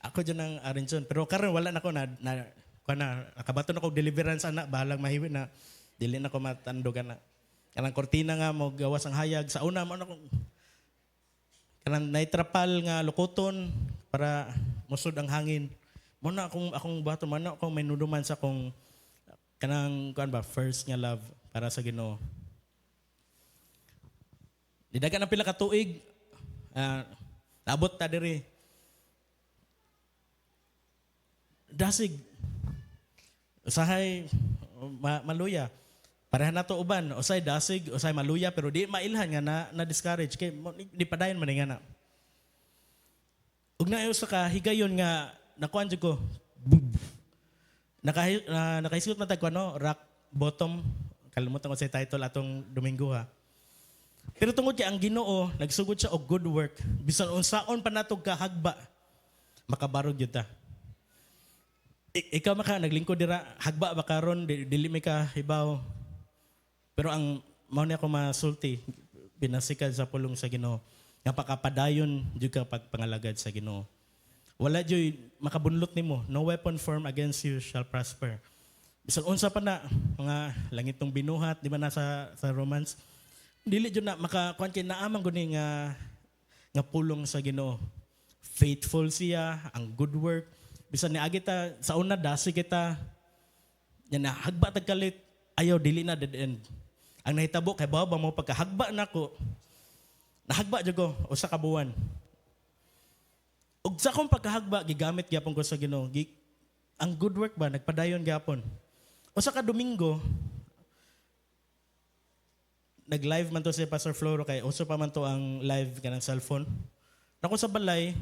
ako dyan ang arinson. Pero karon wala na ko nakabato na ko deliverance ana, bahalang mahiwi na, dili na ko matandog na. Kanang kortina nga mo gawas ang hayag. Sa una mo na ko, kanang naitrapal nga lukoton para musod ang hangin. Muna akong bato, muna akong may nuduman sa akong kanang first nga love para sa Ginoo. Didagan ang pila ka tuig, naabot ta diri. Dasig. Usahay maluya. Pareha na to uban, usay dasig, usay maluya pero di mailhan nga na discourage kay di padayon man nga na. Ug na usa ka higayon nga nakuan jud ko. Nakaisgot man tag rock bottom. Kalimutan ko sa title atong Domingo ha. Pero tungod kay ang Ginoo nagsugod siya og good work. Bisan unsaon pa natog kahagba makabarog jud ta. Ikaw maka naglingkod dira hagba ba karon dili may ka hibaw. Pero ang mao ni ako masulti binasikad sa pulong sa Ginoo nga pakapadayon jud ka pagpangalagad sa Ginoo. Wala jud makabunlot nimo, no weapon formed against you shall prosper. Bisan unsa pa na mga langitong binuhat di ba na sa Romans, dili jud na makakuan kay naamang guni nga pulong sa Ginoo. Faithful siya, ang good work. Bisan ni agita sa una dasi kita yan na hagba tagkalit ayaw dili na dead end. Ang nahitabo kay bawa mo pagkahagba nako. Nahagba jud ko usa ka buwan. Ug sa akong pagkahagba gigamit gyapon ko sa Ginoo. Ang good work ba nagpadayon gyapon. Usa ka Domingo nag-live man to si Pastor Floro kay uso pa man to ang live kanang cellphone. Nako sa balay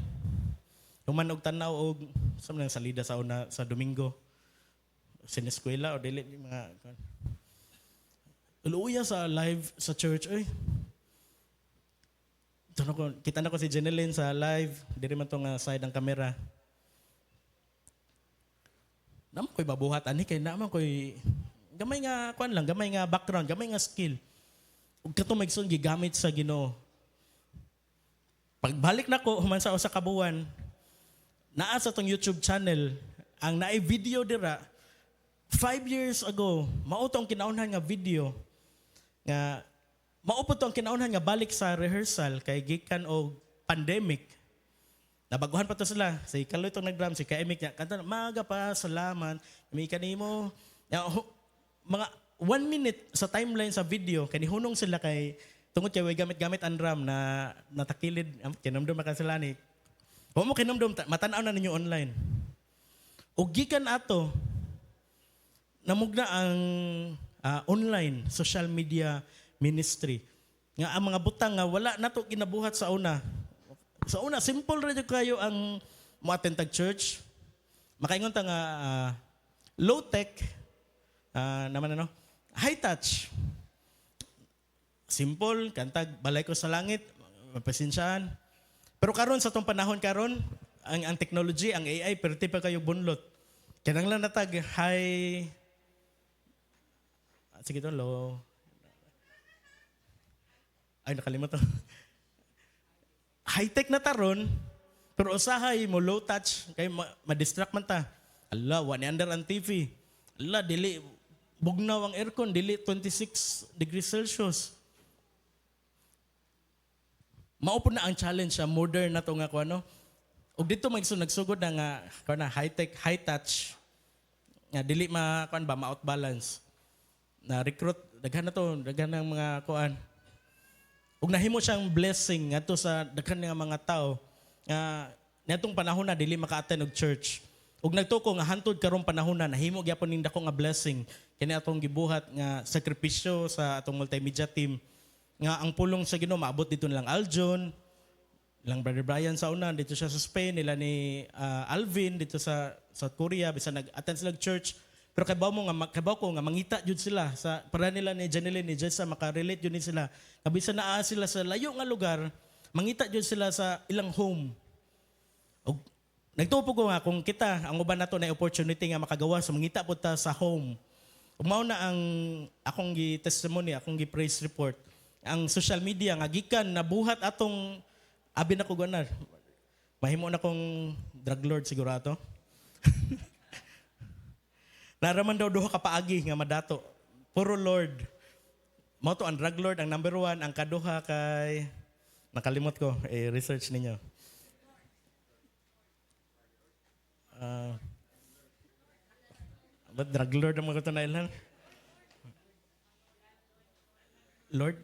human og tanaw og sa mga salida sa una sa Domingo. Sineskwela o dili mga uluya sa live sa church oy. Kita na ko si Jeneline sa live, diri man to nga side ang camera. Naman ko'y babuhat ani kay naman ko'y gamay nga kuan lang, gamay nga background, gamay nga skill. Ug katong magsun gigamit sa Ginoo. Pagbalik nako human sa usa ka buwan, naa sa tong YouTube channel ang naay video dira 5 years ago, mao tong kinaunhan nga video nga mao po tong kinaunhan nga balik sa rehearsal kay gikan og pandemic. Nabaguhan pa to sila. Si Kaloy itong nag-drum, si Kaimik niya. Kanta, maga pa, salamat. May kanimo. Mga 1 minute sa timeline sa video, kanihunong sila kay, tungod kay gamit-gamit ang drum na natakilid, kinamdom makasalani. Huwag mo kinamdom, matanaw na ninyo online. O gikan ato, namugna ang online, social media ministry. Nga ang mga butang nga wala nato ginabuhat sa una. Sa una, simple rin kayo ang mo-attend tag church. Makaingon ta nga low-tech, naman ano, high-touch. Simple, kantag, balay ko sa langit, mapasinsyahan. Pero karon sa tong panahon karon, ang technology, ang AI, perti pa kayo bunlot. Kanang lang natag, high, sige to, low. Ay, nakalimot to. High-tech na taron, pero usahay mo low touch, kay ma-distract man ta. Allah, wani under ang TV. Allah, dili, bugnaw ang aircon, dili 26 degrees Celsius. Maupo na ang challenge sa modern na to nga ko ano. Ug dito nagsugod na nga high-tech, high-touch. Nga dili ma-outbalance. Na recruit, daghan na to, daghan ng mga kuan. Ug nahimo siyang blessing ngadto sa daghan nga mga tao nga natong panahon na dili maka-attend og church. Ug nagtuko nga hantud karong panahon na nahimo gyapon ning dako nga blessing kini atong gibuhat nga sakripisyo sa atong multimedia team nga ang pulong sa Ginoo maabot dito nilang Aljon, ilang Brother Brian sa una dito siya sa Spain, nila ni Alvin dito sa South Korea bisan nag-attend sila church. Pero kabaw ko nga mangita jud sila sa para nila ni Janeline ni Jessa makarelate jud ni sila. Kabisa naa sila sa layo nga lugar, mangita jud sila sa ilang home. Og nagtupo ko nga kung kita ang uban nato na opportunity nga makagawa sa mangita pud ta sa home. Mao na ang akong gi-testimony, akong gi-praise report. Ang social media nga gikan nabuhat atong abi na ko ganar. Mahimo na kong drug lord siguro ato. Naraman daw duha ka paagi nga madato. Puro lord. Mao to ang drug lord ang number 1, ang kaduha kay nakalimot ko, research ninyo. Ba't drug lord ang mga ito na ilan? Lord?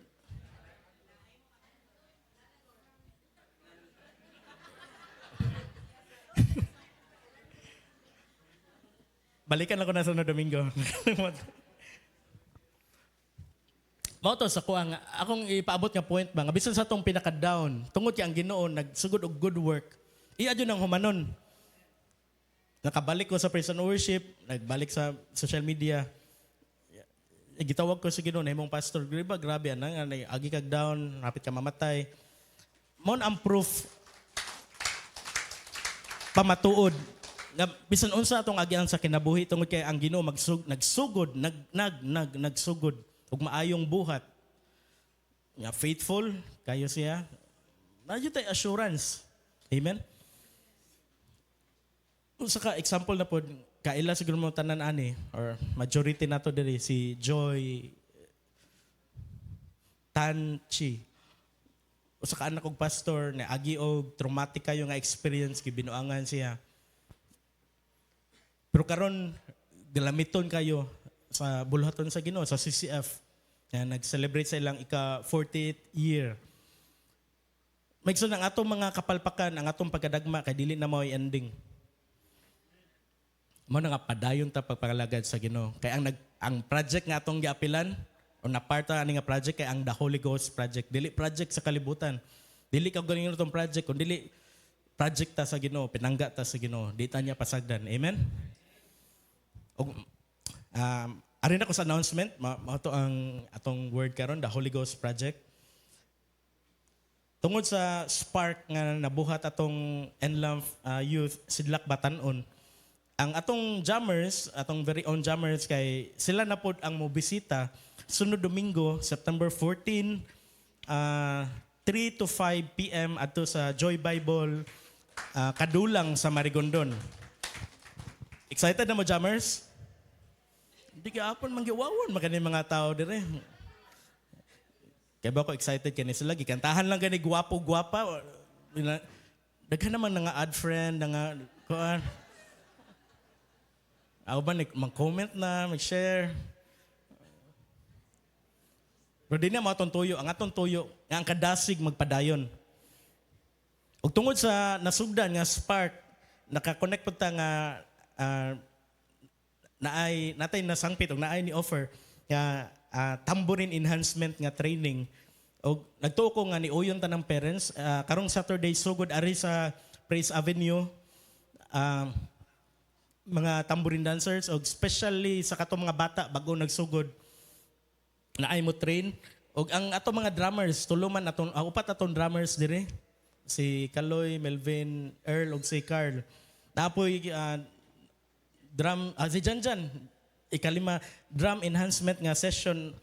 Balikan lang ko na sa Domingo. Mao to sa kuha nga, akong ipaabot nga point ba, nga bisan sa itong pinaka-down, tungod kay ang Ginoo nagsugod og good work, iadyo ng humanon. Nakabalik ko sa praise and worship, nagbalik sa social media, gitawag ko sa Ginoo na imong pastor, grabe ana nga agi kag down, hapit ka mamatay. Mao ang proof pamatuod nga bisan unsa atong agian sa kinabuhi tungod kay ang Ginoo nagsugod, nagsugod ug maayong buhat. Nga faithful kayo siya. Nadyo tay assurance. Amen. Unsa ka example na pod kaila siguro mo tanan ani or majority nato diri si Joy Tanchi. Usa ka anak og pastor na agi og traumatic kayo nga experience gibinuangan siya. Pero karon galamiton kayo sa buluhaton sa Ginoo sa CCF na nag-celebrate sa ilang ika-40th year. Maigsoon ang atong mga kapalpakan, ang atong pagkadagma kay dili na mao ending. Mo na nga padayon ta pagpagalagad sa Ginoo. Kay ang project nga atong giapilan o naparta ani nga project kay ang The Holy Ghost Project. Dili project sa kalibutan. Dili ka galing tong project kun dili project ta sa Ginoo, pinangga ta sa Ginoo. Di ta niya pasagdan. Amen. Og arin ako sa announcement, mao to ang atong word karon, The Holy Ghost Project. Tungod sa spark nga nabuhat atong Enlam Youth Sidlak Batanon, ang atong jammers, atong very own jammers kay sila na pod ang mobisita sunod Domingo, September 14, 3 to 5 p.m. adto sa Joy Bible Kadulang sa Marigondon. Excited na mo, jammers? Hindi ka apon manggiwawon magani mga tao dire. Kaya ba ko excited kani sila gikantahan lang gani gwapo-gwapa. Daghan naman nga add friend nga kuan. Ako ba mag-comment na, mag-share. Pero di na matong tuyo, ang atong tuyo nga ang kadasig magpadayon. Ug tungod sa nasugdan nga spark, naka-connect pud ta nga natay nasangpit o naay ni offer nga tambourine enhancement nga training. O nagtuo ko nga ni uyon ta ng parents karong Saturday sugod ari sa Praise Avenue mga tambourine dancers o especially sa katong mga bata bago nagsugod naay mo train og ang ato mga drummers tuluman aton upat aton drummers dire si Kaloy, Melvin, Earl ug si Carl. Napoy drum si Janjan ikalima drum enhancement nga session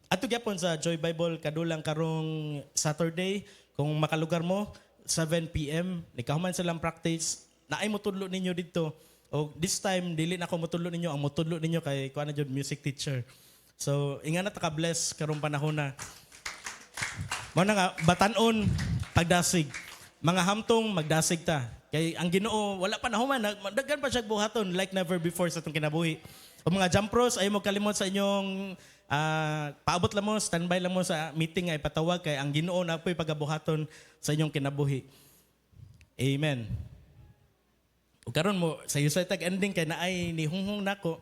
ato gyapon sa Joy Bible Kadulang karong Saturday kung makalugar mo 7 p.m. nikahuman silang practice naay mo tudlo ninyo dito o this time dili na ako motudlo ninyo ang motudlo ninyo kay kuan na jud music teacher so inga na ta ka bless karong panahon na mo na nga batan-on pagdasig mga hamtong magdasig ta. Kay ang Ginoo wala pa nahuman daghan pa siya buhaton like never before sa atong kinabuhi. O mga Jampros ay mo kalimot sa inyong paabot lang mo, standby lang mo sa meeting nga ipatawag kay ang Ginoo na po'y pagabuhaton sa inyong kinabuhi. Amen. O karon mo sa iyo sa tag ending kay naay ni hunghong nako.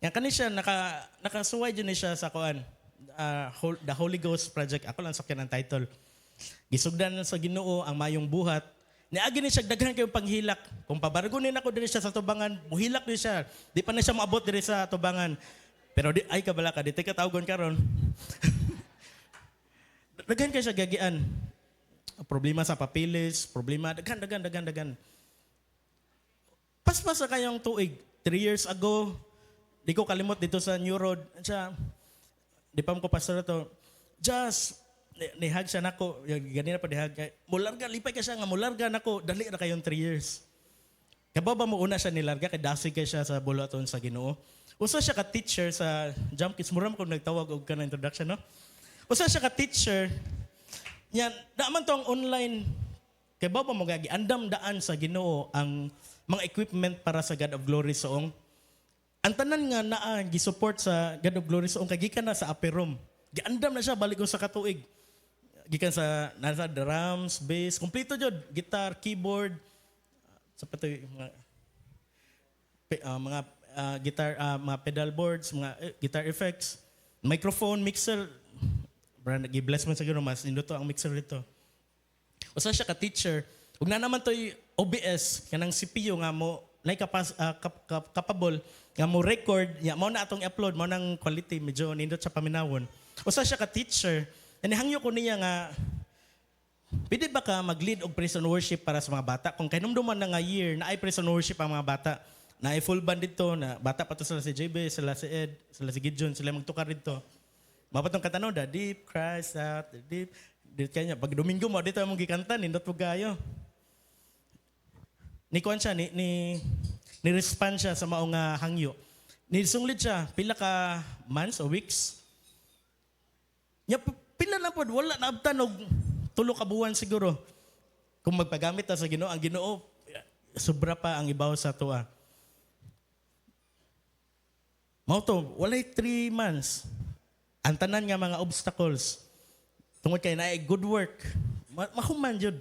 Yang kani siya nakasuway dyan siya sa kuan The Holy Ghost Project. Ako lang sakyan ang title. Gisugdan sa Ginoo ang mayong buhat. Niagi ni siya daghan kayong panghilak. Kung pabargunin ako diri siya sa tubangan, muhilak ni siya. Di pa na siya maabot diri sa tubangan. Pero ay kabala ka, di ka tawgon karon. Daghan kay siya gagian. Problema sa papilis, problema, daghan. Paspas na kayong tuig. 3 years ago, di ko kalimot dito sa New Road. Siya, di pa ko pastor to. Just, nihag siya nako, ganina pa nihag. Mularga, lipay ka siya nga, mularga nako, dali na kayong 3 years. Kaba ba mo una siya nilarga, kay dasig kay siya sa bulaton sa Ginoo. Usa siya ka-teacher sa Jump Kids. Muram kung nagtawag og ka na introduction, no? Usa siya ka-teacher. Yan, naman to ang online. Kaya ba mo gagi, andam daan sa Ginoo ang mga equipment para sa God of Glory soong. Ang tanan nga naa gi-support sa God of Glory soong kay gikan na sa upper room. Giandam na siya balik ko sa katuig. Gikan sa nasa drums, bass, kompleto jud, guitar, keyboard, sa patoy mga guitar, mga pedal boards, mga guitar effects, microphone, mixer. Brand gi-bless man siguro mas nindo to ang mixer dito. Usa siya ka teacher. Ug na naman toy OBS kanang CPU nga mo like capable nga mo record, ya mao na atong i-upload, mao nang quality medyo nindot sa paminawon. Usa siya ka teacher. And hangyo ko niya nga pwede ba ka mag-lead og praise and worship para sa mga bata? Kung kainumduman na nga year na ay praise and worship ang mga bata, na ay full band dito, na bata pa to sila si JB, sila si Ed, sila si Gideon, sila magtukar dito. Mapatong katanaw da, deep cries out, deep. Dito kanya, pag Domingo mo, dito mong gikanta, nindot po gayo. Ni kuan siya, ni-respond siya sa maong hangyo. Nisunglit siya, pila ka months o weeks. Nya, pila na po, wala na abtanog. 3 ka buwan siguro. Kung magpagamit ta sa Ginoo, ang Ginoo sobra pa ang ibaw sa tuwa. Mao to, walay 3 months. Ang tanan nga mga obstacles. Tungod kay naay good work. Mahuman jud.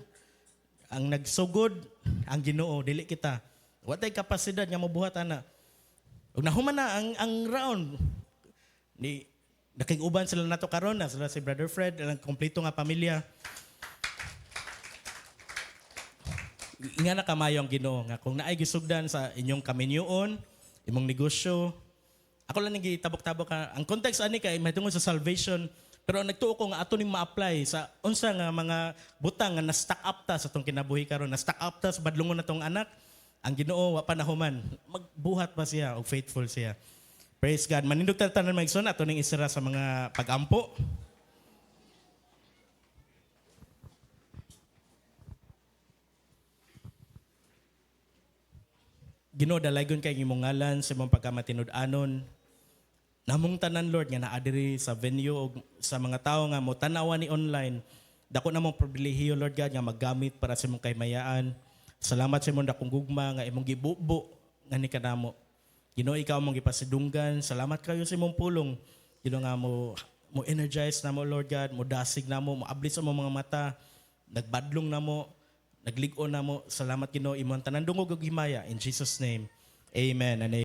Ang nagsugod ang Ginoo dili kita. Wa tay kapasidad nga mabuhat ana. Ug nahuman na ang round ni nakig-uban sila nato karon na sila si Brother Fred, ang kompleto nga pamilya. Nga na kamayo ang Ginoo nga kung naay gisugdan sa inyong kaminyoon, imong negosyo. Ako lang gitabok-tabok ka. Ang context ani kay mahitungod sa salvation, pero nagtuo ko nga ato ning ma-apply sa unsa nga mga butang nga na-stack up ta sa tong kinabuhi karon, na-stack up ta sa badlongon natong anak. Ang Ginoo wa pa nahuman. Magbuhat pa siya og faithful siya. Praise God. Manindog tanan maigsoon ato ning isira sa mga pag-ampo. Ginoo dalaygon kay imong ngalan sa imong pagkamatinud-anon. Namong tanan Lord nga naa diri sa venue o sa mga tawo nga mo tanawa ni online. Dako namong pribilehiyo Lord God nga maggamit para sa imong kaymayaan. Salamat sa imong dakong gugma nga imong gibubo nga ni kanamo. Ginoo ikaw mong gipasidunggan. Salamat kayo sa imong pulong. Ginoo nga mo energize namo Lord God, mo dasig namo, mo abli sa imong mga mata. Nagbadlong namo, nagligon namo. Salamat Ginoo imong tanan dungog ug himaya in Jesus name. Amen and amen.